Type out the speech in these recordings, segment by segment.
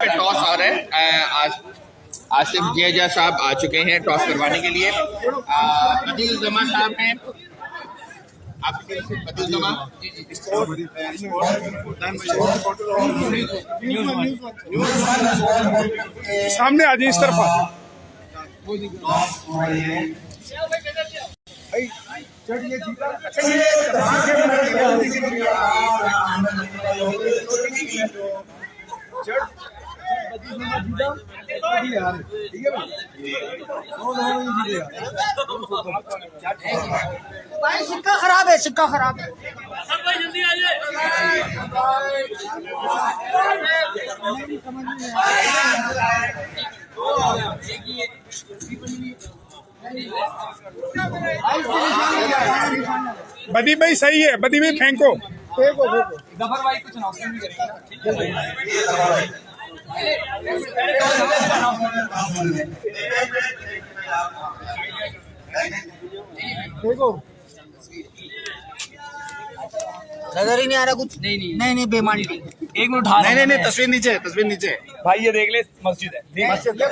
Toss आ रहा है। आसिफ जिया साहब आ चुके हैं टॉस करवाने के लिए। अदील जमा साहब हैं, अदील जमा सामने आ जाए इस तरफ भाई सिक्का खराब है, सिक्का खराब है। जल्दी आ जाए। बदी भाई सही है, बदी भाई फेंको गफर भाई कुछ अनाउंसमेंट भी करेंगे। देखो नजर ही नहीं आ रहा कुछ। नहीं बेमान टीम। एक मिनट उठा नहीं तस्वीर नीचे भाई ये देख ले मस्जिद है। मस्जिद है,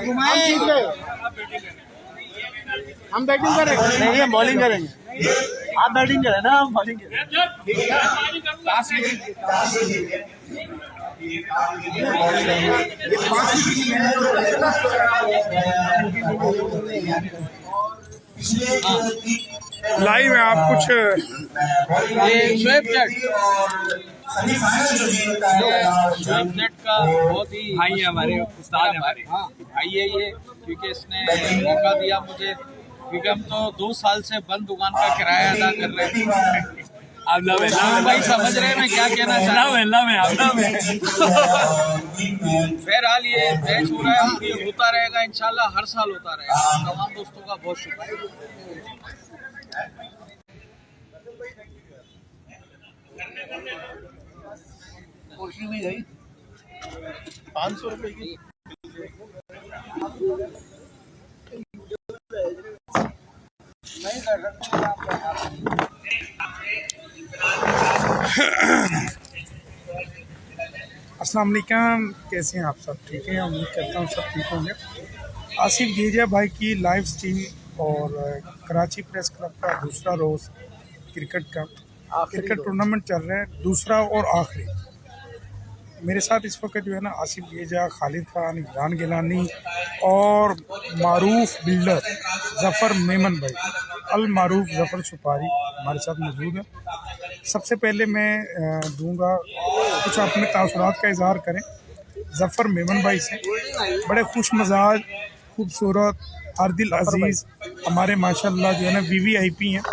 घुमाए हम बैटिंग करेंगे। नहीं हम बॉलिंग करेंगे। आप बैटिंग करें ना, हम बॉलिंग करें। लाइव है आप कुछ नेट का बहुत ही भाई है, हमारे उस्ताद हमारे भाई है ये, क्योंकि इसने मौका दिया मुझे, क्योंकि हम तो 2 साल से बंद दुकान का किराया अदा कर रहे हैं। भाई समझ रहे हैं मैं क्या कहना चाह रहा हूँ। बहरहाल ये मैच हो रहा है, ये होता रहेगा इंशाल्लाह, हर साल होता रहेगा। तमाम दोस्तों का बहुत शुक्रिया। कोशिश भी गई 500 रुपए की। अस्सलाम वालेकुम, कैसे हैं आप सब? ठीक है, उम्मीद करता हूँ सब ठीक होंगे। आसिफ जिया भाई की लाइव स्ट्रीम और कराची प्रेस क्लब का दूसरा रोज़ क्रिकेट टूर्नामेंट चल रहा है, दूसरा और आखिरी। मेरे साथ इस वक्त जो है ना आसिफ जिया, खालिद खान, इमरान गिलानी और मारूफ बिल्डर ज़फ़र मेमन भाई, अल मारूफ ज़फ़र सुपारी हमारे साथ मौजूद है। सबसे पहले मैं दूंगा कुछ अपने तासुरात का इजहार करें ज़फ़र मेमन भाई से। बड़े खुश मजाज, खूबसूरत, आदिल अजीज़ हमारे माशाल्लाह जो है ना VVIP हैं।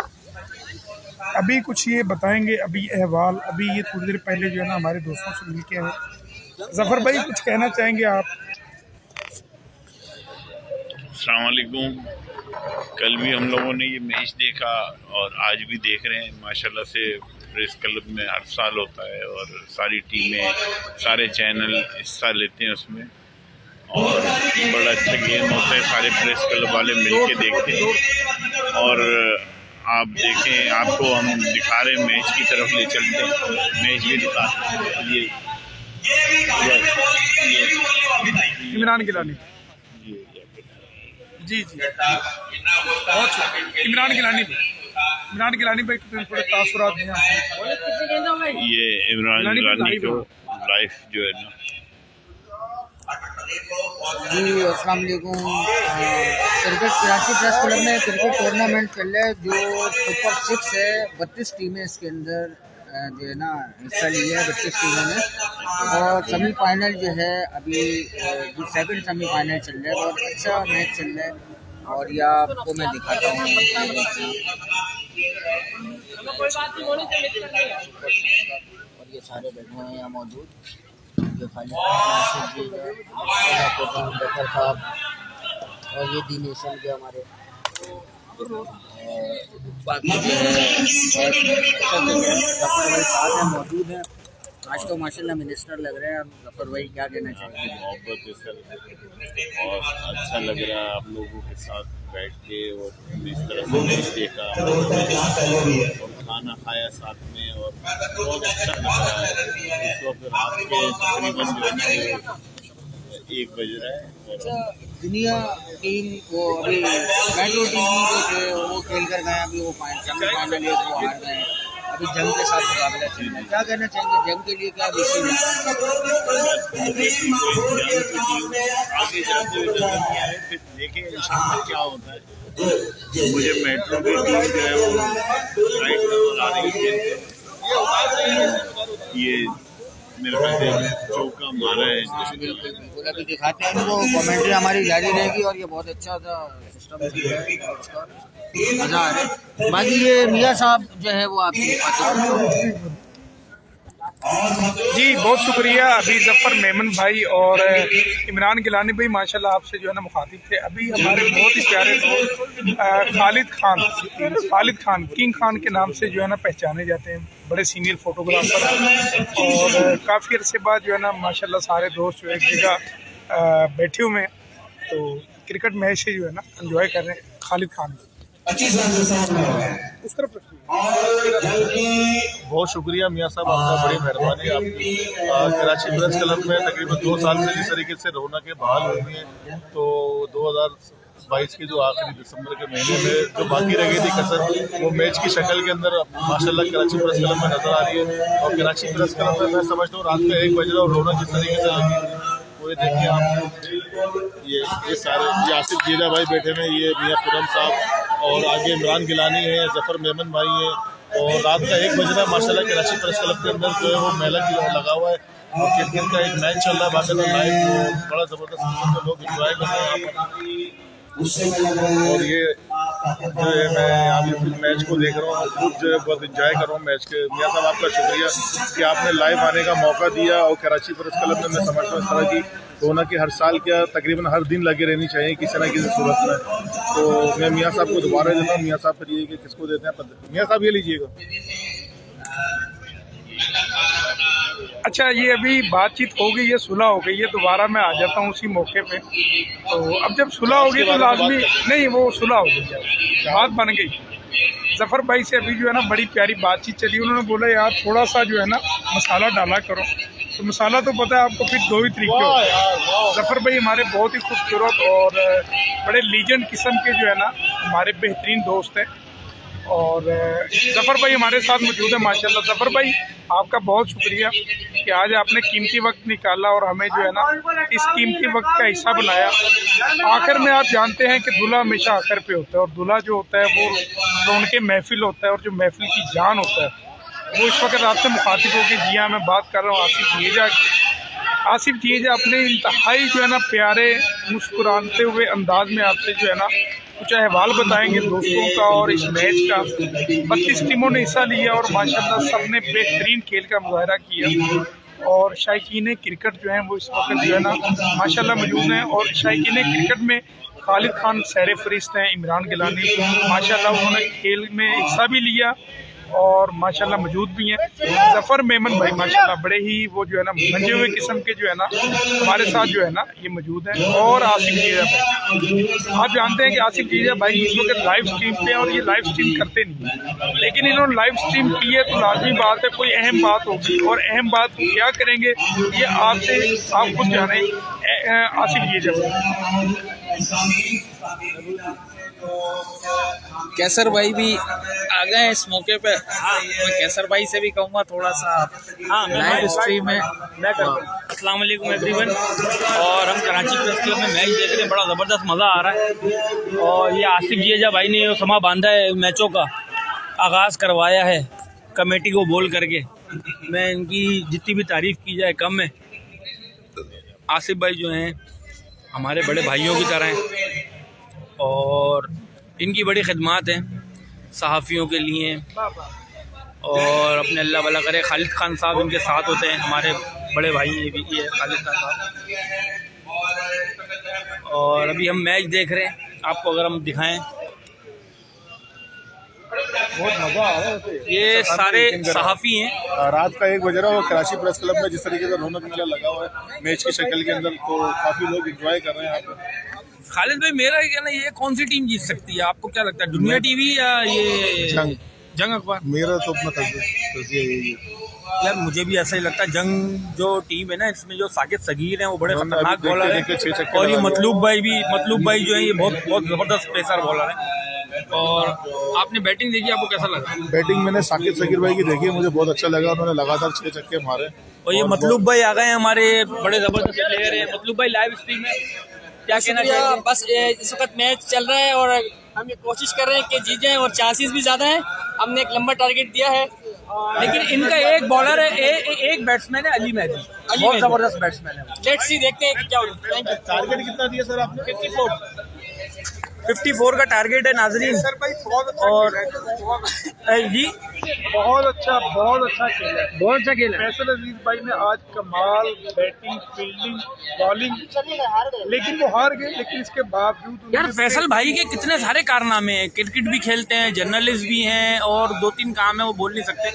अभी कुछ ये बताएंगे अभी अहवाल, अभी ये थोड़ी देर पहले जो है ना हमारे दोस्तों से मिल के हैं। ज़फ़र भाई कुछ कहना चाहेंगे आप? अस्सलाम वालेकुम। कल भी हम लोगों ने ये मैच देखा और आज भी देख रहे हैं। माशाल्लाह से प्रेस क्लब में हर साल होता है और सारी टीमें, सारे चैनल हिस्सा लेते हैं उसमें और बड़ा अच्छा गेम होता है। सारे प्रेस क्लब वाले मिल के देखते हैं और आप देखें, आपको हम दिखा रहे हैं, मैच की तरफ ले चलते हैं, मैच भी दिखाते हैं। ये इमरान गिलानी जी बहुत इमरान गिलानी भाई थोड़े तासुरात दें। ये इमरान गिलानी को लाइफ जो है ना। जी अस्सलाम वालेकुम। क्रिकेट कराची प्रेस क्लब में क्रिकेट टूर्नामेंट चल रहा है जो सुपर 6 है। 32 टीमें इसके अंदर जो है ना हिस्सा लिया है, 32 टीमों ने। और सेमीफाइनल जो है अभी जो 7 सेमीफाइनल चल रहा है, बहुत अच्छा मैच चल रहा है और ये आपको मैं दिखाता हूँ। और ये सारे बैठे हुए हैं यहाँ मौजूद, जो खाली बकर साहब और ये दिनेशन के हमारे बाकी जो है साथ में मौजूद हैं। आज तो माशाल्लाह मिनिस्टर लग रहे हैं। अब ज़फ़र भाई क्या कहना चाहिए? मोहब्बत है सर और अच्छा लग रहा है आप लोगों के साथ बैठ के और इस तरह से मैच देखा और खाना खाया साथ में और बहुत अच्छा लग रहा है। इस वक्त रात के तकरीबन जो है ना 1 बज रहा है। अच्छा, दुनिया टीम वो अभी मेट्रो टीम जो थे वो खेल कर गए, अभी वो सेमीफाइनल वो हार गए, अभी जंग के साथ मुकाबला चल रहा है। क्या कहना चाहेंगे जंग के लिए, क्या विषय है? आगे जाते हुए नजर नहीं आए, फिर देखें इंशाल्लाह क्या होता है। मुझे मेट्रो की टीम जो है वो राइट नजर आ रही है। ये मेरे ख्याल से चौका मारा है। बिल्कुल अभी दिखाते हैं इनको, कमेंट्री हमारी जारी रहेगी और ये बहुत अच्छा सा सिस्टम मजा आ रहा है। बाकी ये मियाँ साहब जो है वो आपकी जी बहुत शुक्रिया। अभी जफ़र मेमन भाई और इमरान गिलानी भाई माशाल्लाह आपसे जो है ना मुखातिब थे। अभी हमारे बहुत ही प्यारे दोस्त खालिद खान किंग खान के नाम से जो है ना पहचाने जाते हैं, बड़े सीनियर फोटोग्राफर और काफ़ी अरसे बाद जो है ना माशाल्लाह सारे दोस्त जो एक जगह बैठे हुए हैं, तो क्रिकेट मैच से जो है ना एंजॉय कर रहे हैं। खालिद खान उस तरफ बहुत शुक्रिया मियाँ साहब, आपका बड़ी मेहरबानी। आपकी कराची प्रेस क्लब में तकरीबन 2 साल से जिस तरीके से रौनकें बहाल हुई हैं, तो 2022 के जो आखिरी दिसंबर के महीने में जो बाकी रह गई थी कसर, वो मैच की शक्ल के अंदर माशाल्लाह कराची प्रेस क्लब में नजर आ रही है। और कराची प्रेस क्लब में मैं समझता हूँ रात का 1 बज रहा और रौनक जिस तरीके से लगी, वो देखिए आप ये सारे आसिफ जीजा भाई बैठे हैं, ये मियाँ खुरम साहब और आगे इमरान गिलानी है, जफ़र मेमन भाई है। और रात का 1 बज रहा है माशाल्लाह कराची प्रेस क्लब के अंदर जो है वो मेला लगा हुआ है और क्रिकेट का एक मैच चल रहा है बाकायदा लाइव, बड़ा ज़बरदस्त लोग इंजॉय कर रहे हैं यहाँ पर। और ये जो है मैं यहाँ पे मैच को देख रहा हूँ, खुद जो है बहुत इंजॉय कर रहा हूँ मैच के। मियाँ साहब आपका शुक्रिया कि आपने लाइव आने का मौका दिया। और कराची प्रेस क्लब में मैं समझता हूँ इस तरह की रौनक की हर साल क्या तकरीबन हर दिन लगी रहनी चाहिए किसी न किसी सूरत में। तो मैं मियाँ साहब को दोबारा देता हूँ। मियाँ साहब फिर ये कि किसको देते हैं, मियाँ साहब ये लीजिएगा। अच्छा, ये अभी बातचीत हो गई है, सुलह हो गई है, दोबारा मैं आ जाता हूँ उसी मौके पे। तो अब जब सुलह होगी तो लाजमी नहीं, वो सुलह हो गई, बात बन गई। जफ़र भाई से अभी जो है ना बड़ी प्यारी बातचीत चली। उन्होंने बोला यार थोड़ा सा जो है ना मसाला डाला करो, तो मसाला तो पता है आपको फिर 2 ही तरीके होते हैं। जफ़र भाई हमारे बहुत ही खूबसूरत और बड़े लीजेंड किस्म के जो है ना हमारे बेहतरीन दोस्त हैं और जफ़र भाई हमारे साथ मौजूद है माशाल्लाह। जफ़र भाई आपका बहुत शुक्रिया कि आज आपने कीमती वक्त निकाला और हमें जो है ना इस कीमती वक्त का हिस्सा बनाया। आखिर में आप जानते हैं कि दूल्हा हमेशा आखिर पे होता है और दूल्हा जो होता है वो रौनके महफिल होता है और जो महफिल की जान होता है वो इस वक्त आपसे मुखातिब होकर जी हाँ मैं बात कर रहा हूँ आसिफ जीजा की। आसिफ जीजा अपने इंतहाई जो है ना प्यारे मुस्कुराते हुए अंदाज में आपसे जो है ना कुछ अहवाल बताएंगे दोस्तों का और इस मैच का। 32 टीमों ने हिस्सा लिया और माशाल्लाह सबने बेहतरीन खेल का मुजाहरा किया और शायकीन क्रिकेट जो है वो इस वक्त जो है ना माशाल्लाह मौजूद हैं। और शायकीन क्रिकेट में खालिद खान सैर फरिश्त हैं, इमरान गिलानी माशाल्लाह उन्होंने खेल में हिस्सा भी लिया और माशाल्लाह मौजूद भी हैं। जफ़र मेमन भाई माशाल्लाह बड़े ही वो जो है ना मंजे हुए किस्म के जो है ना हमारे साथ जो है ना ये मौजूद हैं। और आसिफ जीजा भाई, आप जानते हैं कि आसिफ जीजा भाई इस वक्त लाइव स्ट्रीम पे हैं और ये लाइव स्ट्रीम करते नहीं हैं, लेकिन इन्होंने लाइव स्ट्रीम की है तो लाजमी बात है कोई अहम बात होगी और अहम बात क्या करेंगे ये आपसे आप खुद जाने। आसिफ जीजा भाई कैसर भाई भी आ गए इस मौके पे। हाँ, मैं कैसर भाई से भी कहूँगा थोड़ा सा लाइव स्ट्रीम है। अस्सलाम वालेकुम एवरीवन, और हम कराची प्रेस क्लब में मैच देख रहे हैं, बड़ा ज़बरदस्त मज़ा आ रहा है। और ये आसिफ जीजा भाई ने समा बांधा है, मैचों का आगाज़ करवाया है कमेटी को बोल करके। मैं इनकी जितनी भी तारीफ़ की जाए कम है। आसिफ भाई जो हैं हमारे बड़े भाइयों की तरह हैं और इनकी बड़ी खिदमत हैं सहाफ़ियों के लिए और अपने अल्लाह भला करे। खालिद खान साहब इनके साथ होते हैं, हमारे बड़े भाई भी है खालिद खान साहब। और अभी हम मैच देख रहे हैं, आपको अगर हम दिखाएं बहुत मज़ा आ रहा है। ये सारे सहाफ़ी हैं। रात का 1 बज रहा है और कराची प्रेस क्लब में जिस तरीके से रौनक मेला लगा हुआ है मैच की शक्ल के अंदर, तो काफ़ी लोग इंजॉय कर रहे हैं यहाँ पे। खालिद भाई, मेरा कहना ये कौन सी टीम जीत सकती है, आपको क्या लगता है? दुनिया टीवी या ये जंग अखबार? मेरा तो अपना तर्जीह यही है यार, मुझे भी ऐसा ही लगता है। जंग जो टीम है ना, इसमें जो साकिब सगीर हैं वो बड़े खतरनाक बॉलर हैं, और ये मतलूब भाई जो है ये बहुत जबरदस्त पेसर बॉलर है। और आपने बैटिंग देखी, आपको कैसा लगा? बैटिंग मैंने साकिब सगीर भाई की देखी, मुझे बहुत अच्छा लगा। उन्होंने लगातार 6 छक्के मारे। और ये मतलूब भाई आ गए हैं, हमारे बड़े जबरदस्त प्लेयर हैं। मतलूब भाई लाइव स्ट्रीम में क्या कहना चाहिए? बस इस वक्त मैच चल रहा है और हम ये कोशिश कर रहे हैं कि जीत जाएं, और चांसेस भी ज्यादा हैं। हमने एक लंबा टारगेट दिया है, लेकिन इनका एक बॉलर है, एक बैट्समैन है अली मेहदी, बहुत जबरदस्त बैट्समैन है। लेट्स सी, देखते हैं कि क्या होगा। Thank you. टारगेट कितना दिया सर आपने? 54 का टारगेट है नाजरीन। और जी बहुत अच्छा खेला है। बहुत अच्छा खेला है। फैसल अजीज भाई ने आज कमाल बैटिंग, फील्डिंग, बॉलिंग, लेकिन वो हार गए। लेकिन इसके बावजूद यार, फैसल भाई के कितने सारे कारनामे हैं, क्रिकेट भी खेलते हैं, जर्नलिस्ट भी हैं, और 2-3 काम है वो बोल नहीं सकते।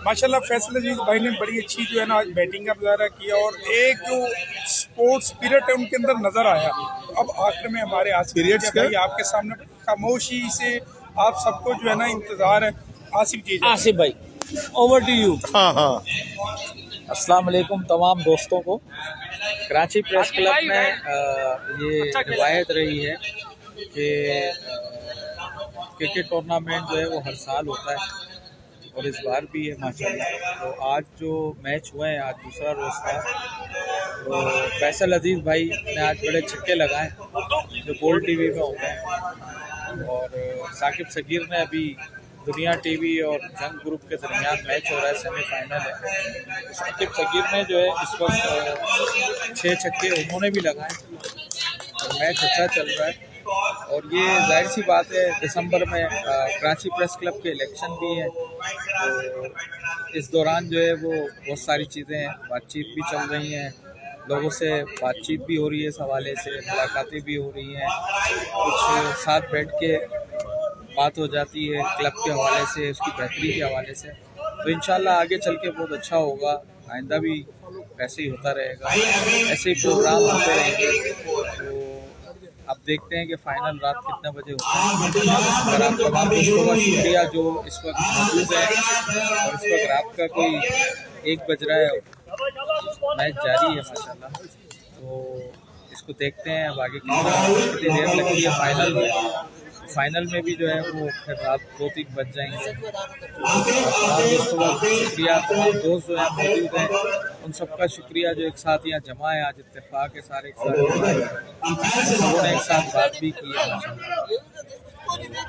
माशाल्लाह फैसल अजीज भाई ने बड़ी अच्छी जो है ना आज बैटिंग का मुजाहरा किया, और एक जो स्पोर्ट्स स्पिरिट है उनके अंदर नजर आया। अब आखिर में हमारे आसिफ भाई आपके सामने खामोशी से आप सबको जो है ना इंतजार है। आसिफ भाई, ओवर टू यू। हाँ अस्सलाम वालेकुम तमाम दोस्तों को। कराची प्रेस क्लब में ये रिवायत रही है कि क्रिकेट टूर्नामेंट जो है वो हर साल होता है, और इस बार भी है माशाल्लाह। तो आज जो मैच हुए हैं, आज दूसरा रोज़ था, तो फैसल अजीज़ भाई ने आज बड़े छक्के लगाए जो गोल्ड टीवी में होते हैं, और साकिब सगीर ने अभी दुनिया टीवी और जंग ग्रुप के दरमियान मैच हो रहा है, सेमीफाइनल है। साकिब सगीर ने जो है इस वक्त 6 छक्के उन्होंने भी लगाए, और मैच अच्छा चल रहा है। और ये जाहिर सी बात है, दिसंबर में कराची प्रेस क्लब के इलेक्शन भी हैं, तो इस दौरान जो है वो बहुत सारी चीज़ें हैं, बातचीत भी चल रही हैं, लोगों से बातचीत भी हो रही है, इस हवाले से मुलाकातें भी हो रही हैं, कुछ साथ बैठ के बात हो जाती है क्लब के हवाले से, उसकी बेहतरी के हवाले से। तो इंशाल्लाह आगे चल के बहुत अच्छा होगा, आइंदा भी ऐसे ही होता रहेगा, ऐसे ही प्रोग्राम होते रहेंगे। तो अब देखते हैं कि फाइनल रात कितने बजे होता है। और आप तमाम दोस्तों का शुक्रिया जो इस वक्त मौजूद है, और इस वक्त रात का कोई 1 बज रहा है, मैच जारी है माशाल्लाह। तो इसको देखते हैं अब आगे कितनी देर लगती है फाइनल में। फाइनल में भी जो है वो फिर रात 2-3 बज जाएंगे। तमाम दोस्तों का शुक्रिया, तमाम दोस्त जो हैं मौजूद हैं, उन सबका शुक्रिया जो एक साथ यहाँ जमा है। आज इत्तेफाक है, सारे एक साथ उन्होंने एक साथ बात भी की है।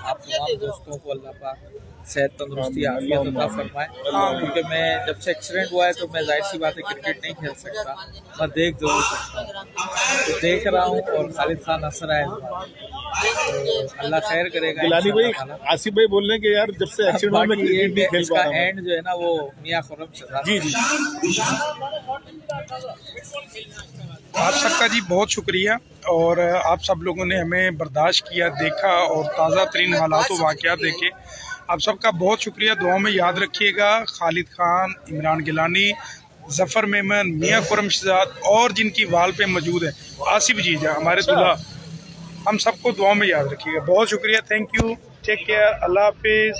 आप तमाम दोस्तों को अल्लाह पाक सेहत तंदुरुस्ती आफियत अता फरमाए, क्योंकि मैं जब से एक्सीडेंट हुआ है तो मैं जाहिर सी बात है क्रिकेट नहीं खेल सकता, मैं देख जरूर सकता हूँ, तो देख रहा हूँ। और खालिद खान असर आए, तो अल्लाह खैर करेगा। गिलानी भाई, आसिफ भाई बोल रहे हैं कि यार जब से एक्सीडेंट में क्रिकेट नहीं खेल पा रहा हूं। एंड जो है ना वो मियां खुर्रम शहजाद। जी आप सबका जी बहुत शुक्रिया, और आप सब लोगों ने हमें बर्दाश्त किया, देखा, और ताज़ा तरीन हालात व वाक़यात देखे। आप सबका बहुत शुक्रिया, दुआ में याद रखिएगा। खालिद खान, इमरान गिलानी, ज़फ़र मेमन, मियां खुर्रम शहजाद, और जिनकी वाल पे मौजूद है आसिफ जीजा, हमारे दूल्हा, हम सबको दुआ में याद रखिएगा। बहुत शुक्रिया, थैंक यू, टेक केयर, अल्लाह हाफिज़।